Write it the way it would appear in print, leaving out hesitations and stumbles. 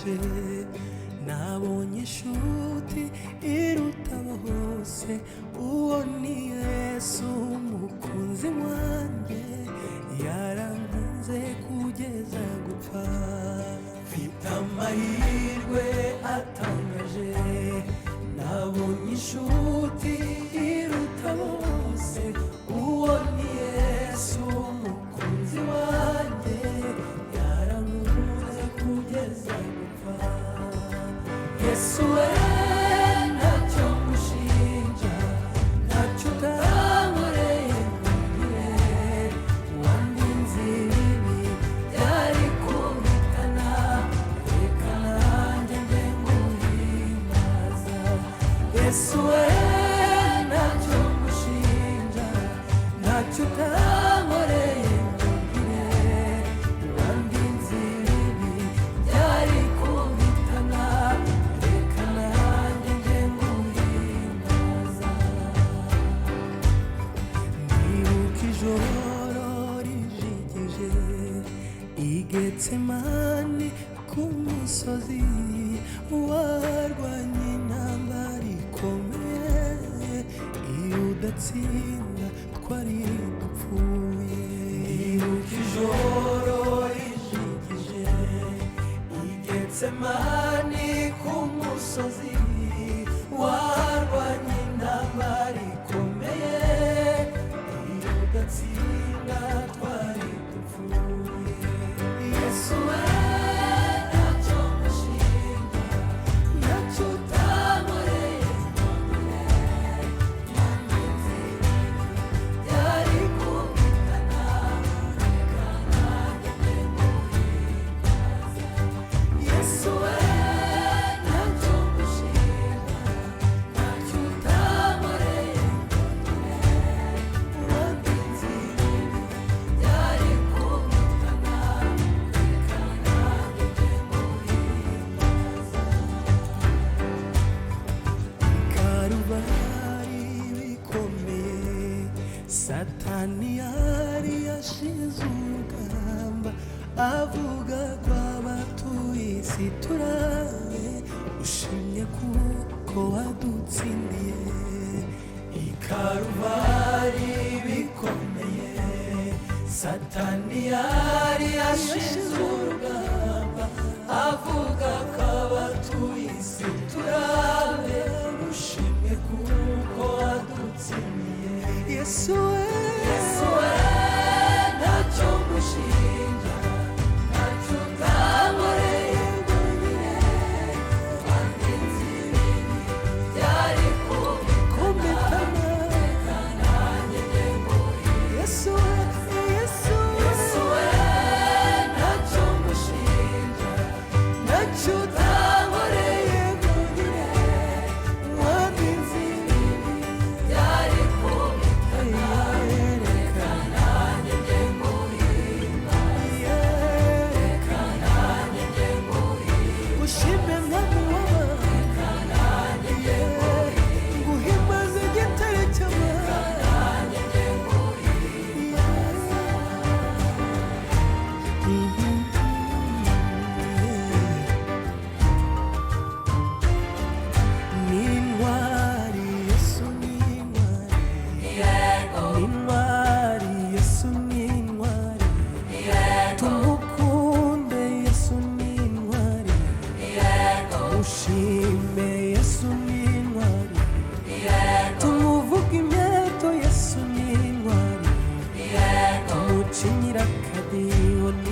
ije nabonye inshuti iruta bose, uwo ni Yesu umukunzi wanjye, yarankunze kugeza gupfa. Mfite amahirwe atangaje, nabonye inshuti iruta bose, uwo ni Yesu umukunzi wanjye, yarankunze kugeza gupfa. Yesu we ntacyo mushinja, ntacyo utankoreye nkubwire, wandinze ibibi byari kumpitana, reka nanjye njye nguhimbaza. Yesu we ntacyo mushinja, ntacyo utankoreye nkubwire, wandinze ibibi byari kumpitana, reka nanjye njye nguhimbaza. Ndibuka ijoro rijigije i Getsemani ku musozi, warwanye intambara ikomeye, iyo udatsinda twari dupfuye. Ndibuka ijoro rijigije i Getsemani ku musozi, warwanye intambara ikomeye, iyo udatsinda twari dupfuye. Yesu we ntacyo mushinja, ntacyo utankoreye nkubwire, wandinze ibibi byari kumpitana, reka nanjye njye nguhimbaza. Yesu we ntacyo mushinja, ntacyo utankoreye nkubwire, wandinze ibibi byari kumpitana, reka nanjye njye nguhimbaza. Karubari bikomeye, Satani yari yashize urugamba, avuga ko abatuye isi turabe, ushimye kuko wadutsindiye. I Karubari bikomeye, Satani yari yashize urugamba, avuga ko abatuye isi turabe, ushimye kuko wadutsindiye. Yesu we ntacyo mushinja, ntacyo utankoreye nkubwire, wandinze ibibi byari kumpitana, reka nanjye njye nguhimbaza. Yesu we ntacyo mushinja, ntacyo utankoreye nkubwire, wandinze ibibi byari kumpitana, reka nanjye njye nguhimbaza. Reka nanjye njye nguhimbaza. Ushime mwami w'abami, reka nanjye njye nguhimbaza. Nguhimbaze igitare cy'amahoro, reka nanjye njye nguhimbaza. Ni intwari Yesu, ni intwari, ni intwari Yesu, ni intwari, tumukunde Yesu, ni intwari, tumushime Yesu, ni intwari, tumuvuge imyato Yesu, ni intwari, tumucinyira akadiho, ni